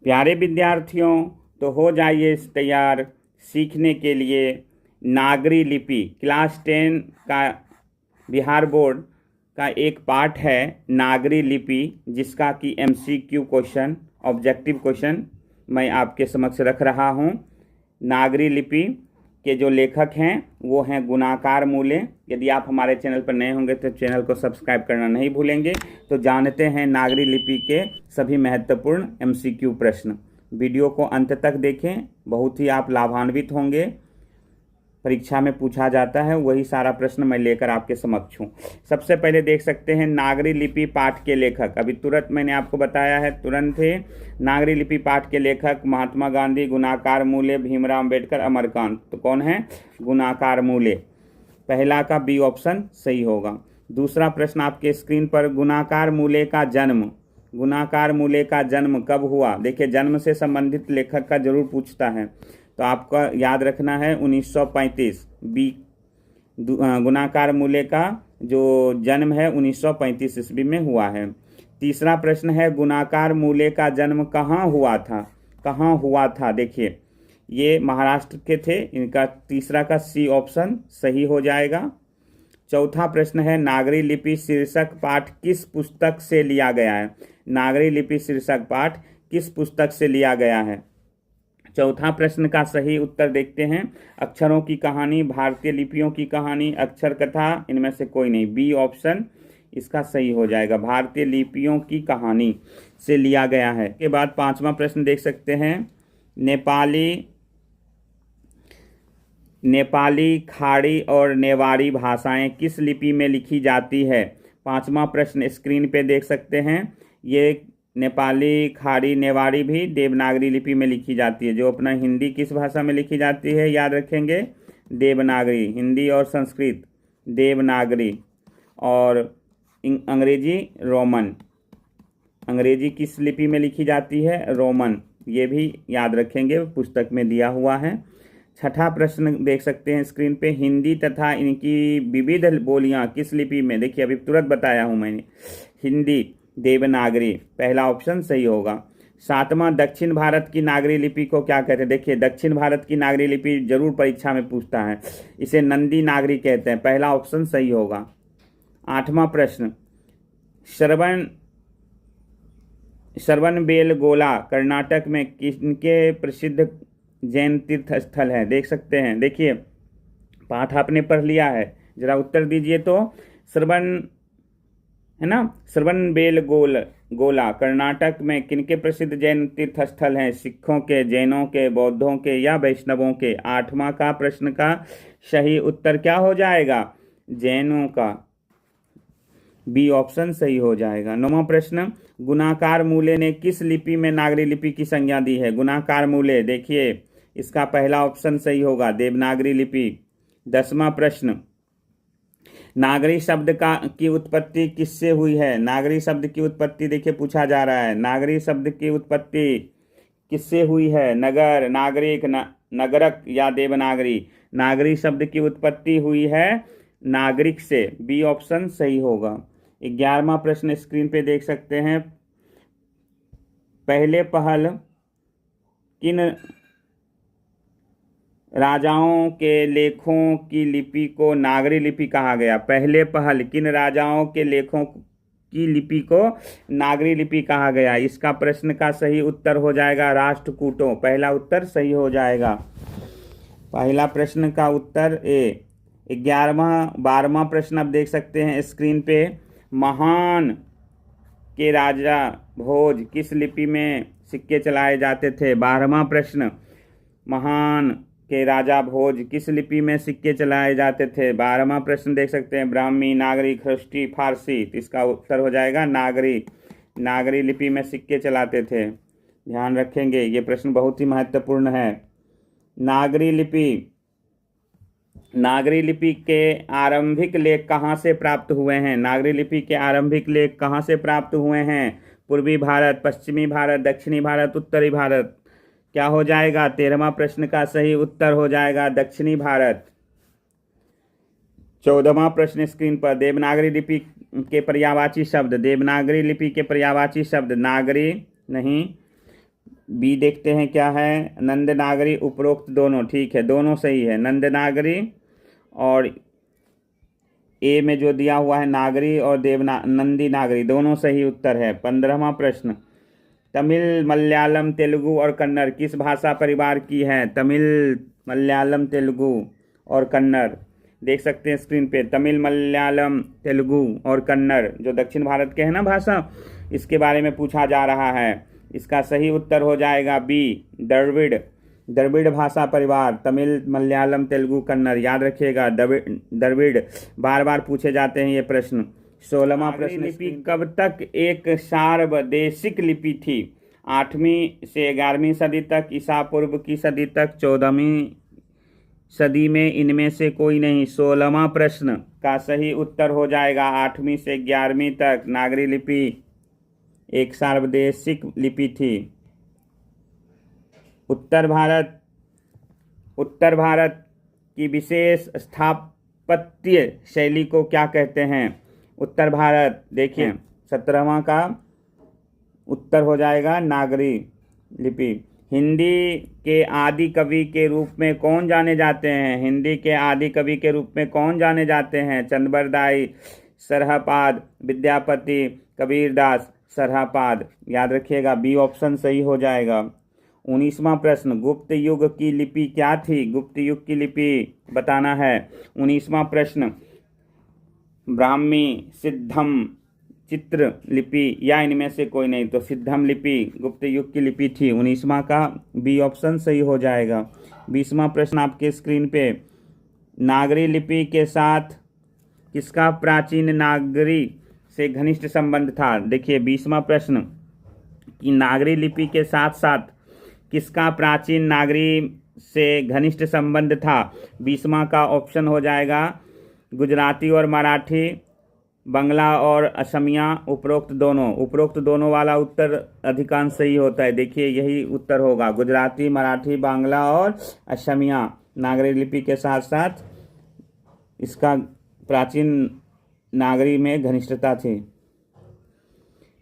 प्यारे विद्यार्थियों, तो हो जाइए तैयार सीखने के लिए नागरी लिपि। क्लास 10 का बिहार बोर्ड का एक पार्ट है नागरी लिपि, जिसका कि MCQ क्वेश्चन, ऑब्जेक्टिव क्वेश्चन मैं आपके समक्ष रख रहा हूं। नागरी लिपि के जो लेखक हैं वो हैं गुणाकार मूले। यदि आप हमारे चैनल पर नए होंगे तो चैनल को सब्सक्राइब करना नहीं भूलेंगे। तो जानते हैं नागरी लिपि के सभी महत्वपूर्ण MCQ प्रश्न। वीडियो को अंत तक देखें, बहुत ही आप लाभान्वित होंगे। परीक्षा में पूछा जाता है वही सारा प्रश्न मैं लेकर आपके समक्ष हूँ। सबसे पहले देख सकते हैं नागरी लिपि पाठ के लेखक। अभी तुरंत मैंने आपको बताया है, तुरंत थे। नागरी लिपि पाठ के लेखक महात्मा गांधी, गुणाकार मूले, भीमराव अम्बेडकर, अमरकांत। तो कौन है? गुणाकार मूले। पहला का बी ऑप्शन सही होगा। दूसरा प्रश्न आपके स्क्रीन पर, गुणाकार मूले का जन्म। गुणाकार मूले का जन्म कब हुआ? देखिए, जन्म से संबंधित लेखक का जरूर पूछता है, तो आपका याद रखना है 1935। बी गुणाकार मूले का जो जन्म है 1935 ईस्वी में हुआ है। तीसरा प्रश्न है, गुणाकार मूले का जन्म कहाँ हुआ था? कहाँ हुआ था? देखिए, ये महाराष्ट्र के थे। इनका तीसरा का सी ऑप्शन सही हो जाएगा। चौथा प्रश्न है, नागरी लिपि शीर्षक पाठ किस पुस्तक से लिया गया है? नागरी लिपि शीर्षक पाठ किस पुस्तक से लिया गया है? चौथा प्रश्न का सही उत्तर देखते हैं। अक्षरों की कहानी, भारतीय लिपियों की कहानी, अक्षर कथा, इनमें से कोई नहीं। बी ऑप्शन इसका सही हो जाएगा, भारतीय लिपियों की कहानी से लिया गया है। के बाद पांचवा प्रश्न देख सकते हैं, नेपाली, खाड़ी और नेवारी भाषाएं किस लिपि में लिखी जाती है? पांचवा प्रश्न स्क्रीन पे देख सकते हैं। ये नेपाली, खाड़ी, नेवारी भी देवनागरी लिपि में लिखी जाती है। जो अपना हिंदी किस भाषा में लिखी जाती है याद रखेंगे, देवनागरी। हिंदी और संस्कृत देवनागरी, और अंग्रेजी रोमन। अंग्रेजी किस लिपि में लिखी जाती है? रोमन। ये भी याद रखेंगे, पुस्तक में दिया हुआ है। छठा प्रश्न देख सकते हैं स्क्रीन पे, हिंदी तथा इनकी विविध बोलियां किस लिपि में? देखिए, अभी तुरंत बताया हूं मैंने, हिंदी देवनागरी। पहला ऑप्शन सही होगा। सातवां, दक्षिण भारत की नागरी लिपि को क्या कहते हैं? देखिए, दक्षिण भारत की नागरी लिपि जरूर परीक्षा में पूछता है, इसे नंदी नागरी कहते हैं। पहला ऑप्शन सही होगा। आठवां प्रश्न, श्रवणबेलगोला कर्नाटक में किनके प्रसिद्ध जैन तीर्थ स्थल है? देख सकते हैं, देखिए पाठ आपने पढ़ लिया है, जरा उत्तर दीजिए। तो श्रवणबेलगोला कर्नाटक में किनके प्रसिद्ध जैन तीर्थ स्थल हैं? सिखों के, जैनों के, बौद्धों के या वैष्णवों के? आठवां का प्रश्न का सही उत्तर क्या हो जाएगा? जैनों का। बी ऑप्शन सही हो जाएगा। नौवां प्रश्न, गुणाकार मूले ने किस लिपि में नागरी लिपि की संज्ञा दी है? गुणाकार मूले, देखिए इसका पहला ऑप्शन सही होगा, देवनागरी लिपि। 10वां प्रश्न, नागरी शब्द की उत्पत्ति किससे हुई है? नागरी शब्द की उत्पत्ति देखिए पूछा जा रहा है, नागरी शब्द की उत्पत्ति किससे हुई है? नगर, नागरिक, नगरक या देवनागरी? नागरी शब्द की उत्पत्ति हुई है नागरिक से। बी ऑप्शन सही होगा। 11वां प्रश्न स्क्रीन पे देख सकते हैं, पहले पहल किन राजाओं के लेखों की लिपि को नागरी लिपि कहा गया? पहले पहल किन राजाओं के लेखों की लिपि को नागरी लिपि कहा गया? इसका प्रश्न का सही उत्तर हो जाएगा राष्ट्रकूटों। पहला उत्तर सही हो जाएगा। पहला प्रश्न का उत्तर ए। 12वां प्रश्न आप देख सकते हैं स्क्रीन पे, महान के राजा भोज किस लिपि में सिक्के चलाए जाते थे? 12वां प्रश्न, महान के राजा भोज किस लिपि में सिक्के चलाए जाते थे? 12वां प्रश्न देख सकते हैं, ब्राह्मी, नागरी, ख्रिस्टी, फारसी। तो इसका उत्तर हो जाएगा नागरी। नागरी लिपि में सिक्के चलाते थे, ध्यान रखेंगे, ये प्रश्न बहुत ही महत्वपूर्ण है। नागरी लिपि के आरंभिक लेख कहाँ से प्राप्त हुए हैं? नागरी लिपि के आरंभिक लेख कहाँ से प्राप्त हुए हैं? पूर्वी भारत, पश्चिमी भारत, दक्षिणी भारत, उत्तरी भारत? क्या हो जाएगा? 13वां प्रश्न का सही उत्तर हो जाएगा दक्षिणी भारत। 14वां प्रश्न स्क्रीन पर, देवनागरी लिपि के पर्यायवाची शब्द। देवनागरी लिपि के पर्यायवाची शब्द नागरी नहीं, बी देखते हैं क्या है, नंदनागरी उपरोक्त दोनों, ठीक है दोनों सही है, नंदनागरी और ए में जो दिया हुआ है नागरी और नंदी नागरी दोनों सही उत्तर है। 15वां प्रश्न, तमिल मलयालम तेलुगु और कन्नड़ किस भाषा परिवार की है? तमिल मलयालम तेलुगु और कन्नड़ देख सकते हैं स्क्रीन पे, तमिल मलयालम तेलुगु और कन्नड़ जो दक्षिण भारत के हैं ना भाषा, इसके बारे में पूछा जा रहा है। इसका सही उत्तर हो जाएगा बी, द्रविड़। द्रविड़ भाषा परिवार, तमिल मलयालम तेलुगु कन्नड़, याद रखिएगा द्रविड़, बार बार पूछे जाते हैं ये प्रश्न। 16वां प्रश्न, लिपि कब तक एक सार्वदेशिक लिपि थी? 8वीं से 11वीं सदी तक, ईसा पूर्व की सदी तक, 14वीं सदी में, इनमें से कोई नहीं। 16वां प्रश्न का सही उत्तर हो जाएगा 8वीं से 11वीं तक नागरी लिपि एक सार्वदेशिक लिपि थी। उत्तर भारत की विशेष स्थापत्य शैली को क्या कहते हैं? उत्तर भारत, देखिए 17वां का उत्तर हो जाएगा नागरी लिपि। हिंदी के आदि कवि के रूप में कौन जाने जाते हैं? हिंदी के आदि कवि के रूप में कौन जाने जाते हैं? चंद्रबरदाई, सरहपाद, विद्यापति, कबीरदास, सरहपाद, याद रखिएगा बी ऑप्शन सही हो जाएगा। 19वां प्रश्न, गुप्त युग की लिपि क्या थी? गुप्त युग की लिपि बताना है। 19वां प्रश्न, ब्राह्मी, सिद्धम, चित्र लिपि या इनमें से कोई नहीं, तो सिद्धम लिपि गुप्त युग की लिपि थी। 19वां का बी ऑप्शन सही हो जाएगा। 20वां प्रश्न आपके स्क्रीन पे, नागरी लिपि के साथ किसका प्राचीन नागरी से घनिष्ठ संबंध था? देखिए 20वां प्रश्न कि नागरी लिपि के साथ साथ किसका प्राचीन नागरी से घनिष्ठ संबंध था? 20वां का ऑप्शन हो जाएगा गुजराती और मराठी, बंगला और असमिया, उपरोक्त दोनों वाला उत्तर अधिकांश सही होता है। देखिए यही उत्तर होगा, गुजराती, मराठी, बांग्ला और असमिया नागरी लिपि के साथ साथ इसका प्राचीन नागरी में घनिष्ठता थी।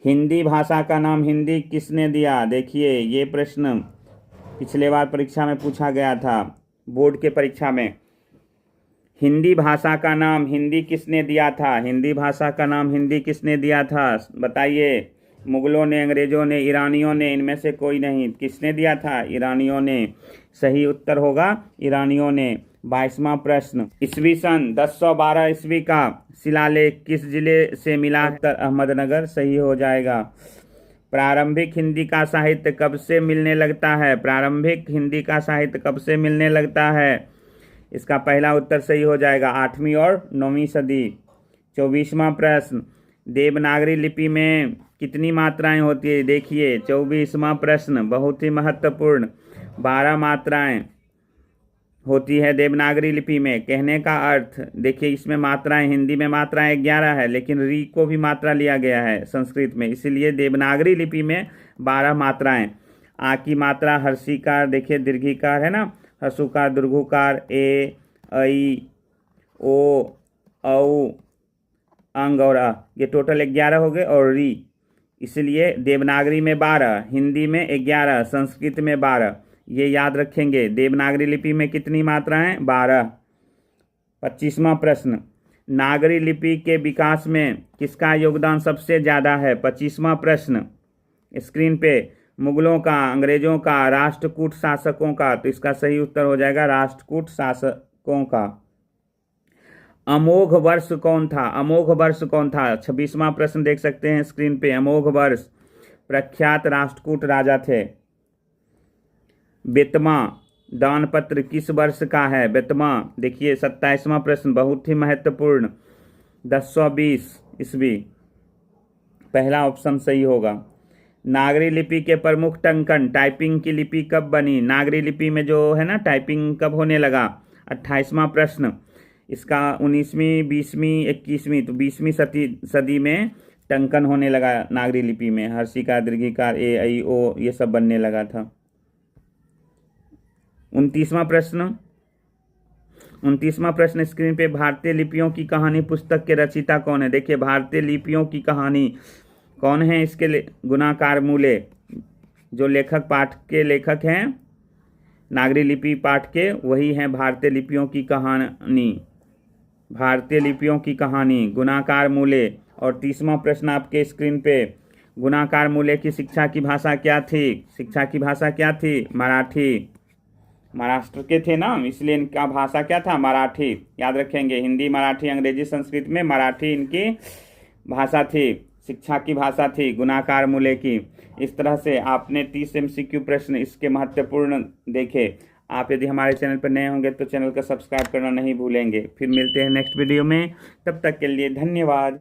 हिंदी भाषा का नाम हिंदी किसने दिया? देखिए ये प्रश्न पिछले बार परीक्षा में पूछा गया था, बोर्ड के परीक्षा में। हिंदी भाषा का नाम हिंदी किसने दिया था? हिंदी भाषा का नाम हिंदी किसने दिया था बताइए? मुगलों ने, अंग्रेजों ने, ईरानियों ने, इनमें से कोई नहीं। किसने दिया था? ईरानियों ने। सही उत्तर होगा ईरानियों ने। 22वां प्रश्न, ईस्वी सन 1012 ईस्वी का शिलालेख किस जिले से मिला? अहमदनगर सही हो जाएगा। प्रारंभिक हिंदी का साहित्य कब से मिलने लगता है? प्रारंभिक हिंदी का साहित्य कब से मिलने लगता है? इसका पहला उत्तर सही हो जाएगा 8वीं और 9वीं सदी। 24वां प्रश्न, देवनागरी लिपि में कितनी मात्राएं होती है? देखिए 24वां प्रश्न बहुत ही महत्वपूर्ण, 12 मात्राएं होती है देवनागरी लिपि में। कहने का अर्थ देखिए, इसमें मात्राएं, हिंदी में मात्राएं 11 है, लेकिन री को भी मात्रा लिया गया है संस्कृत में, इसीलिए देवनागरी लिपि में 12 मात्राएं। आ की मात्रा हर्षिकार, देखिए दीर्घिकार है ना, हसुकार, दुर्घुकार, ए, ऐ, ओ, औ, अंग और अ, ये टोटल 11 हो गए, और री, इसलिए देवनागरी में 12, हिंदी में 11, संस्कृत में 12, ये याद रखेंगे। देवनागरी लिपि में कितनी मात्राएं? 12। 25वां प्रश्न, नागरी लिपि के विकास में किसका योगदान सबसे ज़्यादा है? 25वां प्रश्न स्क्रीन पे, मुगलों का, अंग्रेजों का, राष्ट्रकूट शासकों का, तो इसका सही उत्तर हो जाएगा राष्ट्रकूट शासकों का। अमोघ वर्ष कौन था? अमोघ वर्ष कौन था? 26वां प्रश्न देख सकते हैं स्क्रीन पे, अमोघ वर्ष प्रख्यात राष्ट्रकूट राजा थे। बेतमा दानपत्र किस वर्ष का है? बेतमा, देखिए 27वां प्रश्न बहुत ही महत्वपूर्ण, 1020 ईस्वी, पहला ऑप्शन सही होगा। नागरी लिपि के प्रमुख टंकन, टाइपिंग की लिपि कब बनी? नागरी लिपि में जो है ना टाइपिंग कब होने लगा? 28वां प्रश्न, इसका 19वीं, 20वीं, 21वीं, तो 20वीं सदी में टंकन होने लगा नागरी लिपि में, हर्षिकार, दीर्घिकार, ए, ऐ, ओ, ये सब बनने लगा था। 29वां प्रश्न स्क्रीन पे, भारतीय लिपियों की कहानी पुस्तक के रचयिता कौन है? देखिए भारतीय लिपियों की कहानी कौन है? इसके लिए गुणाकार मूले, जो लेखक पाठ के लेखक हैं नागरी लिपि पाठ के, वही हैं भारतीय लिपियों की कहानी। भारतीय लिपियों की कहानी, गुणाकार मूले। और 30वां प्रश्न आपके स्क्रीन पे, गुणाकार मूले की शिक्षा की भाषा क्या थी? शिक्षा की भाषा क्या थी? मराठी। महाराष्ट्र के थे ना, इसलिए इनका भाषा क्या था? मराठी। याद रखेंगे, हिंदी, मराठी, अंग्रेजी, संस्कृत में मराठी इनकी भाषा थी, शिक्षा की भाषा थी गुणाकार मूले की। इस तरह से आपने 30 MCQ प्रश्न इसके महत्वपूर्ण देखे। आप यदि हमारे चैनल पर नए होंगे तो चैनल का सब्सक्राइब करना नहीं भूलेंगे। फिर मिलते हैं नेक्स्ट वीडियो में, तब तक के लिए धन्यवाद।